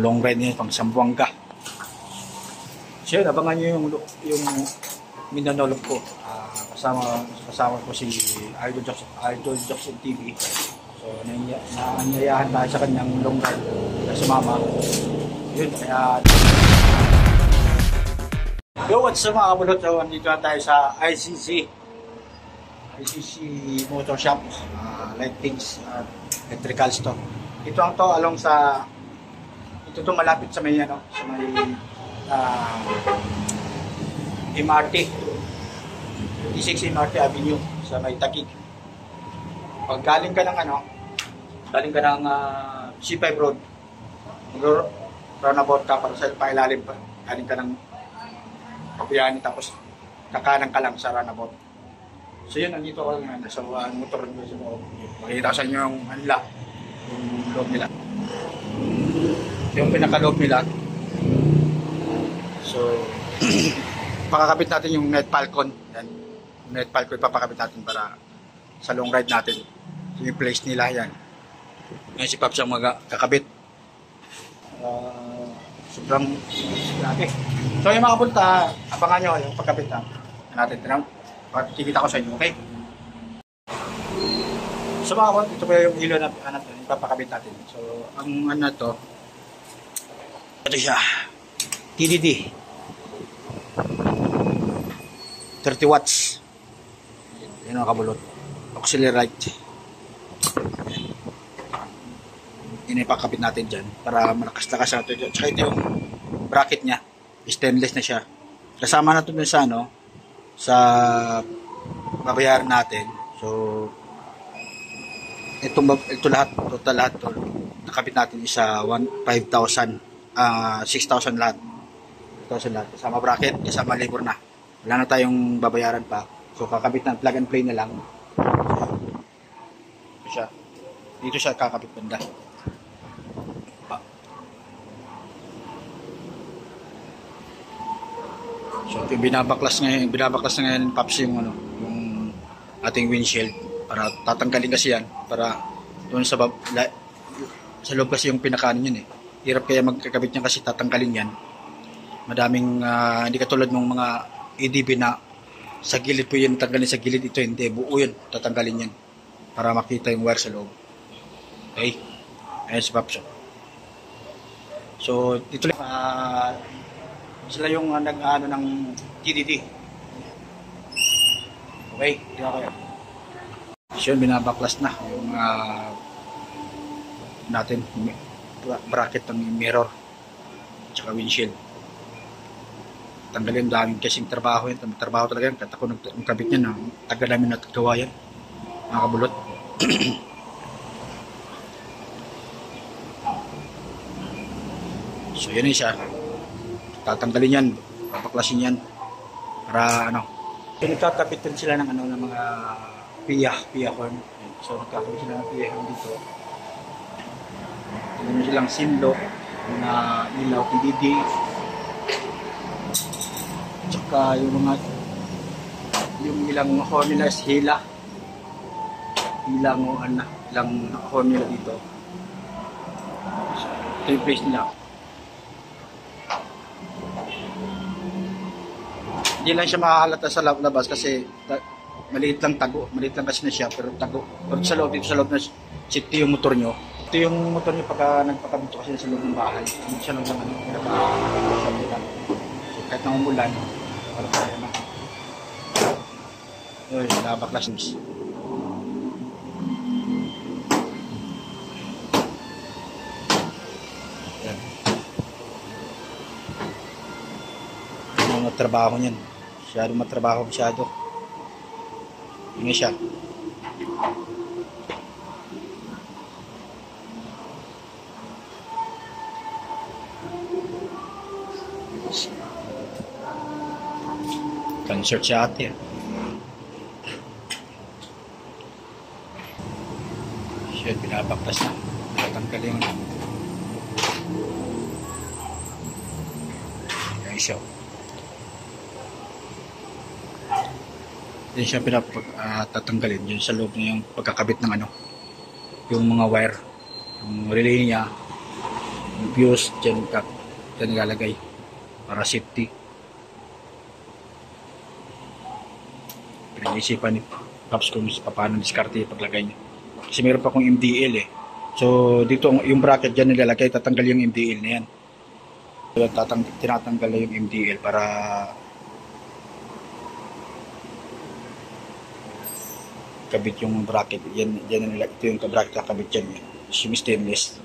long ride niya pang Zamboanga. So yun, abangan nyo yung minanolog ko. Kasama ko si Idol Jackson TV. So naanyayahan tayo sa kanyang long ride na sumama. Yun, kaya yo, what's up mga kabulot? So, andito na tayo sa ICC Motor Shop, lightings, electricals to. Ito ang to along sa ito malapit sa may sa may MRT D6 MRT Avenue sa may Taguig. Pag galing ka ng C5 Road, roundabout ka para sa pailalim pa. Galing ka ng Pabiani, tapos kakanan ka lang sa roundabout. So yun, nandito ako lang sa motor nyo sa loob. Makikita ko sa inyo yung yung loob nila. Yung pinakaloob nila. So pakakabit natin yung net falcon. Yan. Yung net falcon papakabit natin para sa long ride natin. So, yung place nila yan. Ngayon si Pops ang magkakabit. Sobrang grabe. So yung mga punta, abangan nyo yung pagkabit natin. Kikita ko sa inyo, okay? So mga punta, ito pa yung hilo na ipapakabit natin. So ang to, ito siya, TDD 30 watts. Yan mga kabulot, auxiliary light. Yan ipakabit natin dyan para malakas-lakas na ito. Tsaka ito yung bracket nya, stainless na siya. Kasama na ito sa sa babayaran natin. So ito lahat, total lahat to, nakabit natin isa 5,000, 6,000 lahat. 6,000 lahat. Kasama bracket, kasama labor na. Wala na tayong babayaran pa. So kakabit na, plug and play na lang. Ito siya. Dito siya kakabit banda. So binabaklas na ngayon Pops yung yung ating windshield para tatanggalin kasi yan para doon sa loob kasi yung pinakaano yun eh. Hirap kaya magkakabit niya kasi tatanggalin yan. Madaming hindi katulad ng mga EDB na sa gilid po yun tanggalin sa gilid, ito hindi, buo yun tatanggalin yan para makita yung wire sa loob. Okay? Ayan si Pops. So dito lang sila yung nag-ano ng TDD. Okay, diba kayo? So yun, binabaklas na yung natin bracket ng mirror tsaka windshield. Tanggalin, daming kasing trabaho yan. Trabaho talaga yan. Kahit ako nagkabit yan, tagal namin natagawa yan, mga kabulot. So yun siya, tatanggalin yan, papaklasin yan para nagkakabit din sila ng ng mga piya horn. So nagkakabit sila ng piya horn dito. Meron silang sinlo na ilaw TDD, tsaka yung ilang horn nila is ilang horn nila dito. So ito yung place nila. Hindi lang siya makahalata sa labas kasi maliit lang kasi na siya, pero tago. Pero dito sa loob na safety yung motor nyo. Ito yung motor nyo pagka nagpakabito kasi sa loob ng bahay. Hindi siya lang so kahit nang umulan, wala pa rin yun, nabaklas nyo. Yan ang trabaho niyan. Matrabaho masyado. Yun siya. Concert siya ate. Siya, pinapaktas na. Natanggalin. Yan siya. Yan siya tatanggalin yun sa loob niya yung pagkakabit ng yung mga wire, yung relay niya, Yung fuse, dyan nilalagay para safety. Pinag-isipan ni Pops kung paano diskarte paglagay niya. Kasi meron pa akong MDL eh. So dito yung bracket dyan nilalagay, tatanggal yung MDL na yan. So, tinatanggal na yung MDL para kabit yung bracket. Yan na nila. Ito yung bracket na kabit dyan. Yung stainless.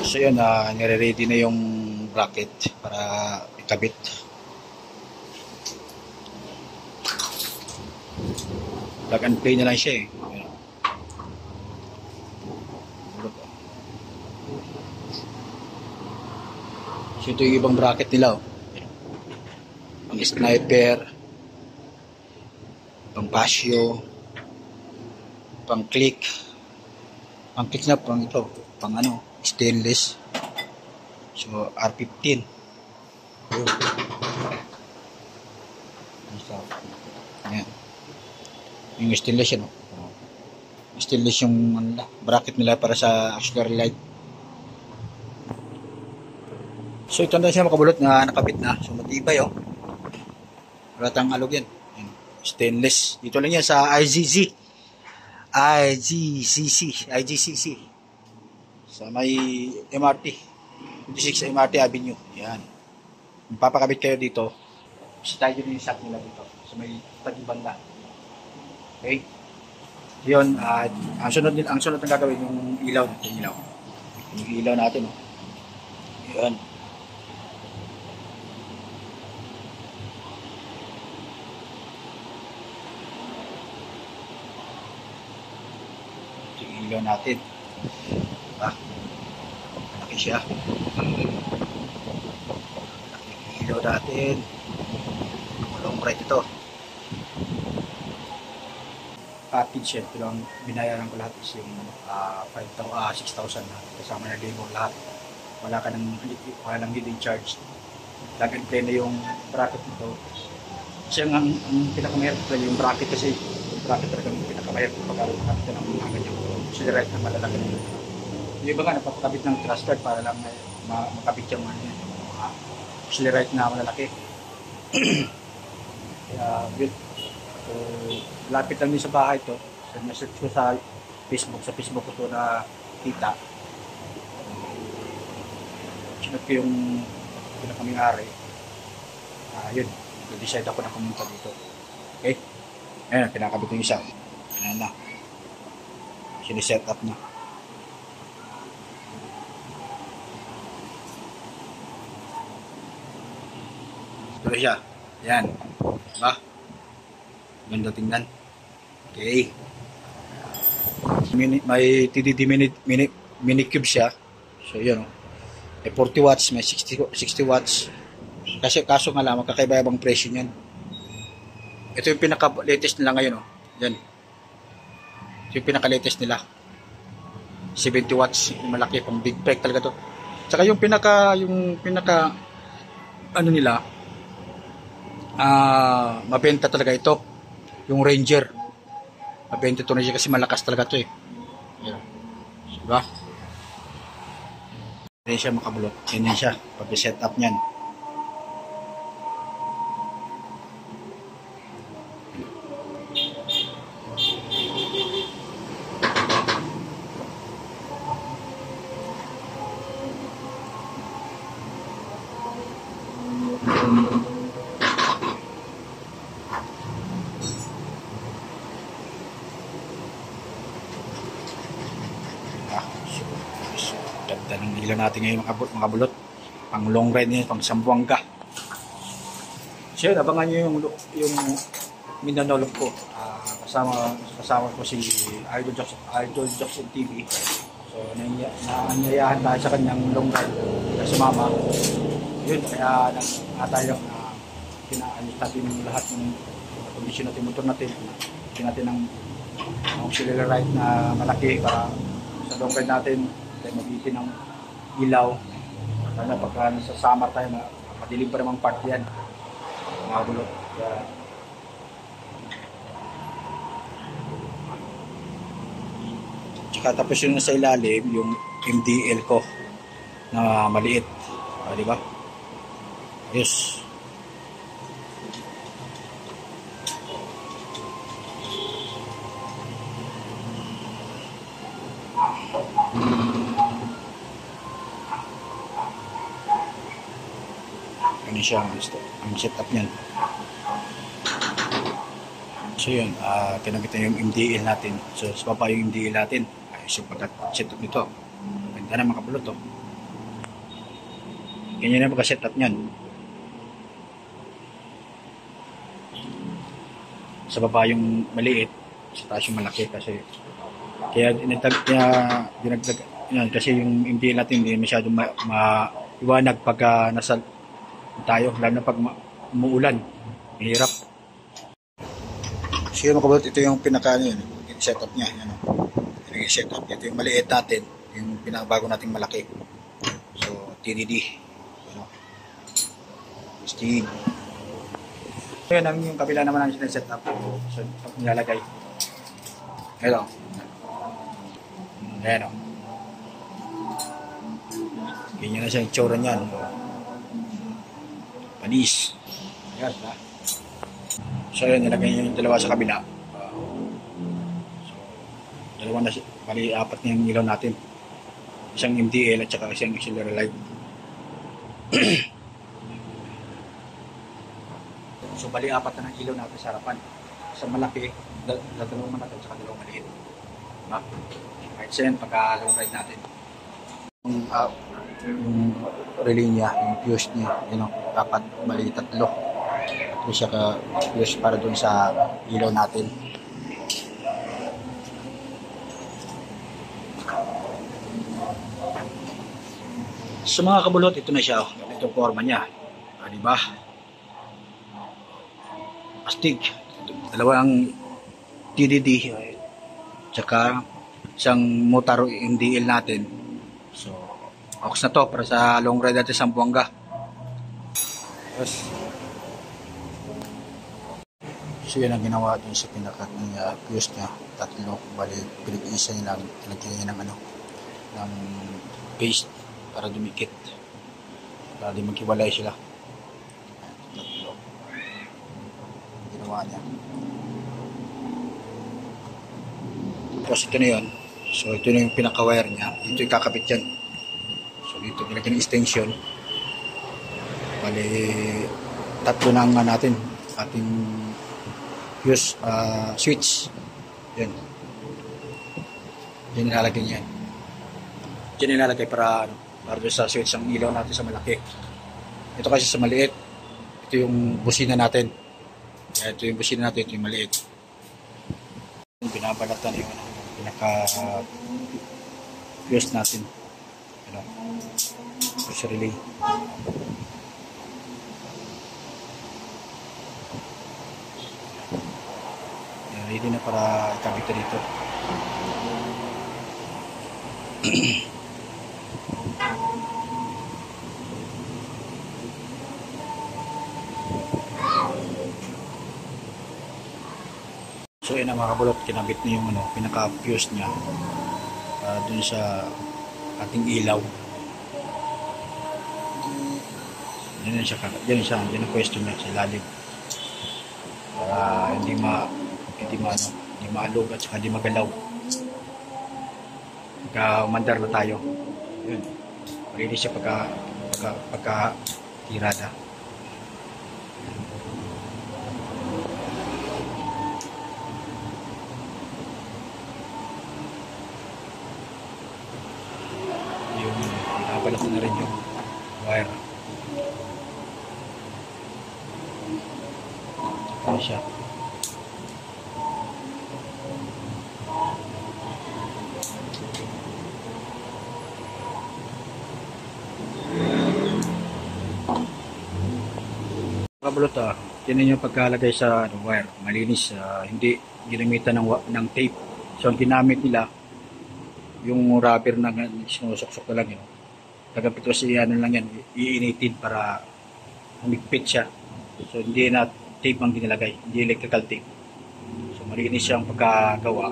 So yun, nire-ready na yung bracket para ikabit. Plug and play na lang siya eh. So ito yung ibang bracket nila oh. Pang sniper, pang pasio, pang click na pang ito, pang ano, stainless. So R15. Ayan. Yung stainless yan oh. Stainless yung bracket nila para sa auxiliary light. So ito na siya makabulot na nakabit na. So matibay oh. Ratang alog yan. Stainless. Dito lang yan sa IGCC. Sa may MRT. 26 MRT Avenue. Yan. Magpapakabit kayo dito. Kasi tayo din yung shop nila dito. Sa may tagibanda. Okay? Yun. Ang sunod na gagawin yung ilaw. Yung ilaw natin. Oh. Yan. Ilaw natin. Malaki siya. Ilaw natin. Long bright ito. Package yan. Ito lang binayaran ko lahat is yung 6,000 na. Kasama na labor lahat. Wala nang hidden charge. Plug and play na yung bracket nito. Kasi ang pinakamahirap pala yung bracket kasi yung bracket talaga yung pinakamahirap pag-araw ka ng mga ganyan. Right na malalaki na yun. Yung iba nga napapakabit ng trust card para lang makabit yung mga right na malalaki. Kaya yun. So, lapit lang din sa bahay to. So, message ko sa Facebook ko to na kita. Sinot ko yung pinakaming-ari. Yun. Decide ako na pumunta dito. Okay? Ayan, pinakabit yung isa. Ayan na. Siniset up na. Ito siya. Yan. Diba? Ganda tingnan. Okay. May TDD mini cube siya. So yun. May 40 watts. May 60 watts. Kaso nga lang, magkakaiba-ibang presyo yan. Ito yung pinaka-latest nila ngayon. Yan. Yung pinaka-latest nila 70 watts, yung malaki, pang big brake talaga to. Tsaka yung pinaka ano nila mabenta talaga ito, yung Ranger. Mabenta ito na siya kasi malakas talaga to eh. Yeah. Diba? Hindi siya makabulot. Ganyan siya pag-set up nyan. Ganda ng ilaw natin ngayon mga bulot. Pang long ride niya, pang Sambuanga. So yun, abangan nyo yung minanolog ko. Kasama ko si Idol Jackson TV. So naanyayahan tayo sa kanyang long ride na sumama. Yun, kaya tayo pinaalis natin lahat ng kondisyon natin, motor natin. Bigyan natin ng auxiliary ride na malaki para sa long ride natin. Tayo mabitin ng ilaw. Kaya pagka nasa summer tayo, madilim pa namang part yan. Mga bulot. Kaya Tsaka tapos yung nasa ilalim, yung MDL ko na maliit. Di ba? Yes. Ano siya ang setup niyan. So yun, kinagita yung MDL natin. So sa baba yung MDL natin. Ayos yung pagka-setup nito. Ganda na makapulot to. Ganyan na pagka-setup niyan. Sa baba yung maliit, sa taas yung malaki kasi kaya dinagdag yan, kasi yung MDL natin hindi masyadong maiwanag pagka nasa tayo, lalo na pag umuulan. Mahirap. So yun, makabulot, ito yung pinaka yun, yung setup niya. Yan, yung setup. Ito yung maliit natin, yung pinakabago nating malaki. So, TDD. Ano? Stig. So yun, yung kabila naman namin yung setup. So, pag nilalagay. Ito. Ayan o. Ganyan na siya yung tsura niyan. Panis. Ayan, ha? So yun, nilagay nyo yung dalawa sa kabila. So, dalawa na, bali apat na yung ilaw natin. Isang MDL at saka isang auxiliary light. So bali apat na ng ilaw natin sa harapan. Isang malaki, dalawang malaki at saka dalawang maliit. Diba? Right, so yun, pagka-long ride natin. Yung relay niya, yung fuse niya, yun o, dapat bali tatlo. Tatlo siya ka-fuse para dun sa ilaw natin. Sa mga kabulot, ito na siya, itong forma niya. Diba? Astig. Dalawang TDD. Tsaka isang motor MDL natin. So, ox na to para sa long ride natin sa Buanga. So yan ang ginawa dun sa pinakat ng fuse niya. Tatlo, bali pinag-iisa niya lang, nilagyan niya ng ng paste para dumikit, para di maghiwalay sila. Tatlo ginawa niya. Tapos ito na yun. So ito na yung pinaka-wire niya. Dito yung kakabit yan. So dito nilagyan ng extension. Bali tatlo na nga natin ating fuse switch. Yan. Diyan nilalagay niyan. Diyan nilalagay para doon sa switch ang ilaw natin sa malaki. Ito kasi sa maliit. Ito yung busina natin. Kaya ito yung busina natin, ito yung maliit. Binabalatan yung pinaka fuse natin. Fuse relay. Ready na para ikabit dito. So yun ang mga kabulot, kinabit na yung pinaka-fuse niya dun sa ating ilaw. Yan ang pwesto niya sa ilalim. Para hindi maalog at saka hindi magalaw. Pagka-umandar na tayo. Yun. Ready siya pagka-tirada. Yung nabalak na rin yung wire. Ano siya? Kabulot tinan yung pagkalagay sa wire, malinis, hindi ginamitan ng tape. So ang ginamit nila yung rubber na sinusuksok na lang yun. Tagapit kasi lang yan, iinitin para humigpit siya. So hindi na tape ang ginilagay, hindi electrical tape. So malinis siyang pagkagawa.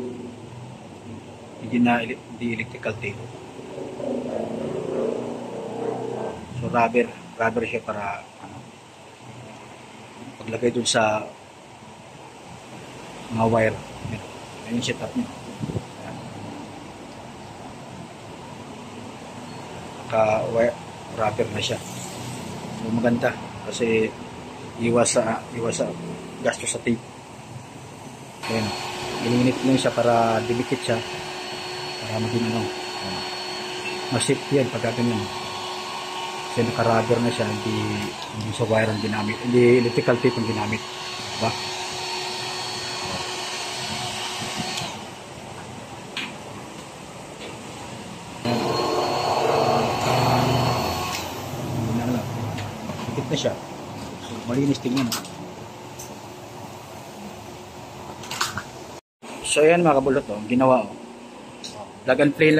hindi electrical tape. So rubber siya para ano, paglagay dun sa mga wire. Ayan yung setup niya. Naka-wire rubber na siya. So maganda kasi iwas sa gastos sa tape. Ayan. Ininit lang siya para dumikit siya. Para maging ano. Mas-safety yan pagka ganyan. Kasi naka-rubber na siya, hindi sa wire ang ginamit. Hindi electrical tape ang ginamit. Diba? Dikit na siya. So, malinis tingnan. So ayan mga kabulot, ginawa. Plug and play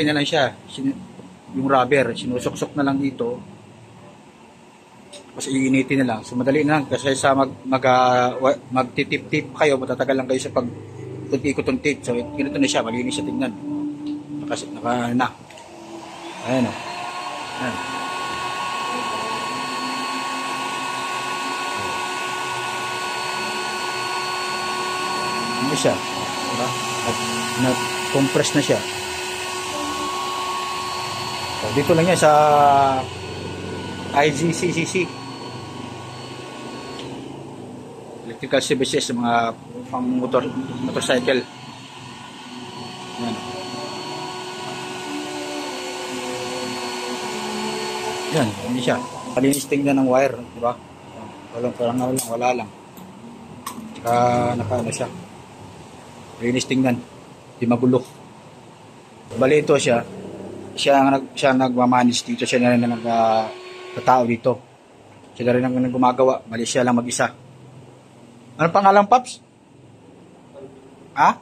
na lang siya. Yung rubber, sinusuksok na lang dito. Tapos iinitin na lang. So madali na lang kasi sa magtitip-tip kayo, matatagal lang kayo sa pag-ikot ng tape. So ganito na siya, malinis siya tingnan. Naka na. Ayan o. Ayan. Ano siya? Diba? Nag-compress na siya. So, dito lang yan sa IGCCC. Electrical services sa mga pang motorcycle. Yan. Yan, hindi siya. Palinis tingnan ng wire, di ba? Wala lang. Tsaka nakaano siya. Palinis tingnan. Di magulo. Bali ito siya nagmamanage dito. Siya na rin ang nagtatao dito. Siya na rin ang gumagawa. Bali siya lang mag-isa. Ano pangalan, Paps? Ha?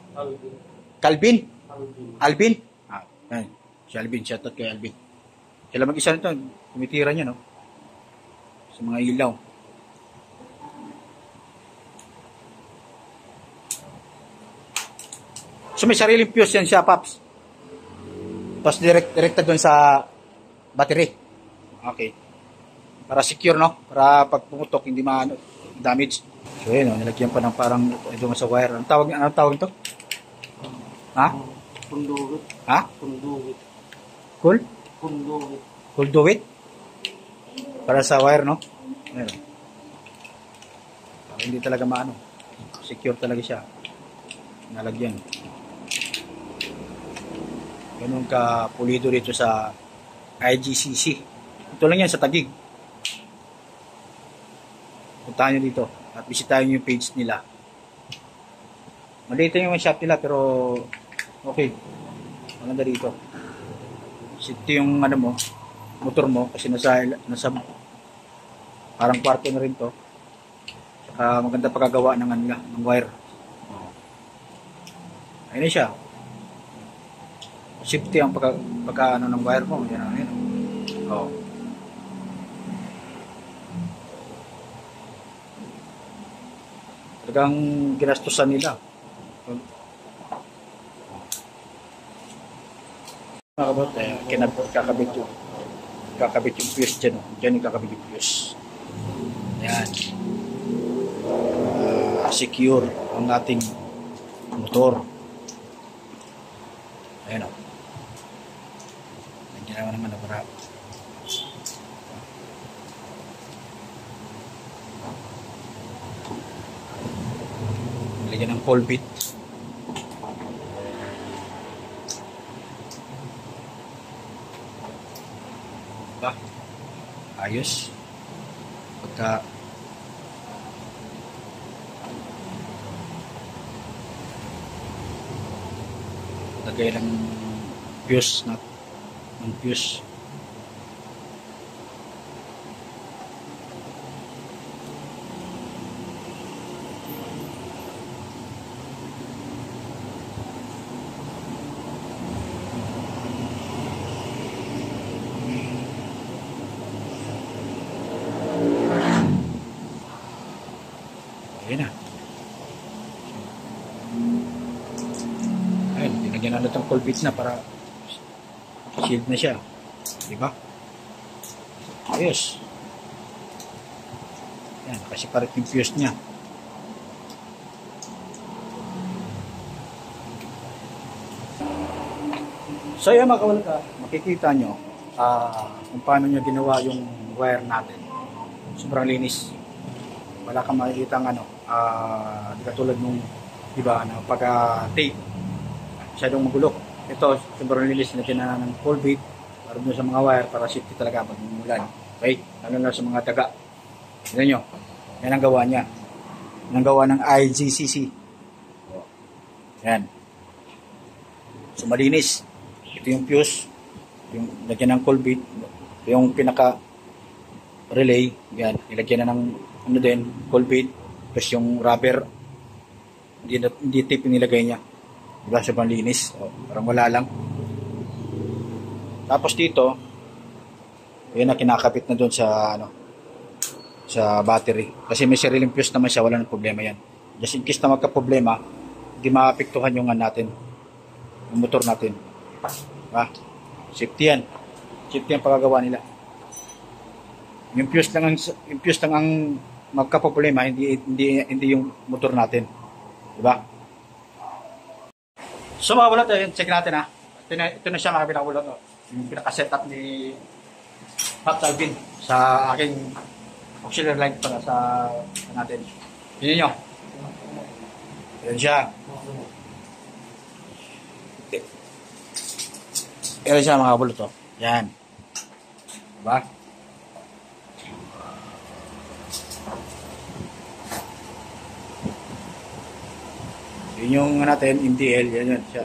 Calvin? Alvin? Yan. Si Alvin. Shoutout kay Alvin. Siya lang mag-isa nito. Tumitira niya, no? Sa mga ilaw. So may sariling fuse yan siya, Paps. Tapos direkta doon sa battery. Okay. Para secure, no? Para pag pumutok, hindi damage. So yun, nilagyan pa ng parang doon sa wire. Anong tawag ito? Ha? Conduit. Ha? Conduit. Cool? Conduit. Conduit? Para sa wire, no? Ayun. Para hindi talaga maano. Secure talaga siya. Nalagyan. Ganun ka pulido dito sa IGCC. Ito lang yan sa Taguig. Puntahan nyo dito at bisitahin nyo yung page nila. Maliit yung shop nila pero okay. Maganda dito. Ito yung ano mo, motor mo kasi nasa parang kwarto na rin to. Saka maganda pagkagawa ng wire. Ayun na siya. Safety ang pagka ng wire mo. Yan. Oh. Talagang ginastusan nila. Mga kabot, kakabit yung fuse dyan. Dyan yung kakabit yung fuse. Yan. Secure ang ating motor. Ayan o. Ginawa naman na para nilagyan ng cold bit. Diba? Ayos. Pagka lagay lang fuse ng fuse. Ayan na. Ayun, Nanot ang full bits na para shield na siya. Diba? Ayos. Yan, kasi parang yung fuse niya. So yan mga kawalka, makikita nyo kung paano nyo ginawa yung wire natin. Sobrang linis. Wala kang makikita ng di katulad nung diba, na pagka-tape. Masyadong magulo. Ito, sobrang linis na kina ng full bit para sa mga wire para safety talaga pag umulan. Okay? Lalo na sa mga daga. Tignan nyo. Yan ang gawa niya. Yan ang gawa ng IGCC. Yan. So malinis. Ito yung fuse. Yung lagyan ng cold bit. Ito yung pinaka relay. Yan. Ilagyan na ng din, cold bit. Tapos yung rubber. Hindi tape yung nilagay niya. Diba? Sobrang linis. O, parang wala lang. Tapos dito, yun na kinakapit na doon sa sa battery. Kasi may sariling fuse naman siya, wala nang problema yan. Just in case na magka-problema, hindi maapektuhan yung natin, yung motor natin. Diba? Safety yan. Safety ang pagagawa nila. Yung fuse lang ang magka-problema, hindi yung motor natin. Diba? So mga bulot, check natin ha. Ito na siya mga pinakabulot. Yung pinaka-setup ni Pops Alvin sa aking auxiliary light para sa natin. Yun nyo. Yan siya. Yan siya mga bulot. Yan. Diba? Yun yung natin, MTL, yan siya.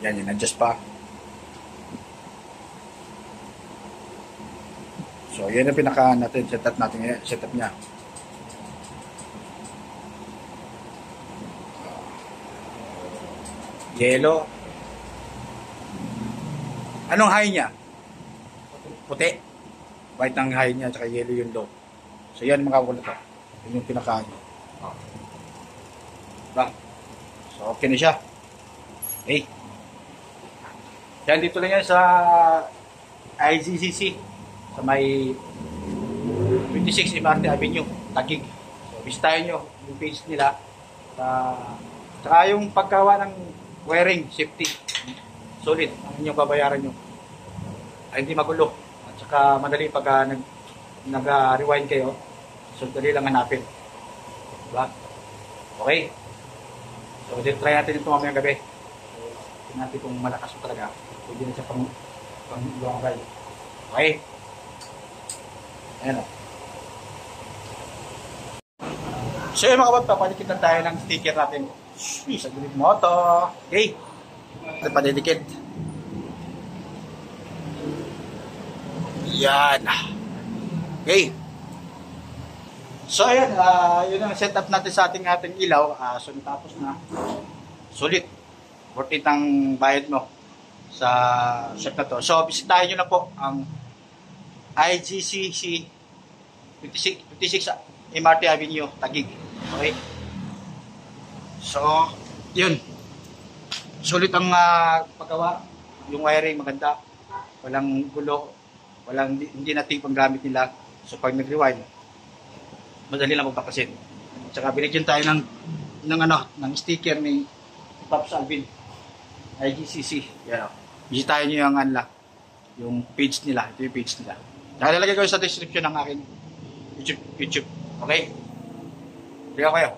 Yan, adjust pa. So, yan ang pinaka natin, setup niya. Yellow. Anong high niya? Puti. White ang high niya, tsaka yellow yung low. So, yan mga kulot. Yan yung pinaka niya. Diba? So, okay na siya. Okay. Yan, dito lang yan sa IGCC. Sa may 26 MRT Avenue, Taguig. So, bisitahin nyo yung page nila. Saka yung paggawa ng wiring, safety. Solid. Ang inyong babayaran nyo. Ay, hindi magulo. At saka madali pag nag-rewind kayo. So, dali lang hanapin. Diba? Okay. So, try natin ito mamayang gabi. So, tingnan natin kung malakas mo talaga. Pwede na siya pang-iwangay. Okay. Ayan o. So, yung mga kabot, papalikitan tayo ng sticker natin. Sa gilid mo ito. Okay. Ito padidikit. Yan. Okay. So, ayan, yun ang setup natin sa ating ilaw. So, natapos na. Sulit. Worth it ang bayad mo sa set na to. So, bisitahin nyo na po ang IGCC 56 MRT Avenue, Taguig. Okay? So, yun. Sulit ang paggawa. Yung wiring maganda. Walang gulo. Hindi natin pang gamit nila. So, pag nag-rewind, madali lang magpapasit. Tsaka binigyan tayo ng sticker ni Pops Alvin. IGCC. Yan o. Bisitahin nyo yung page nila. Ito yung page nila. Nakalagay ko sa description ng aking YouTube. Okay? Kaya kayo.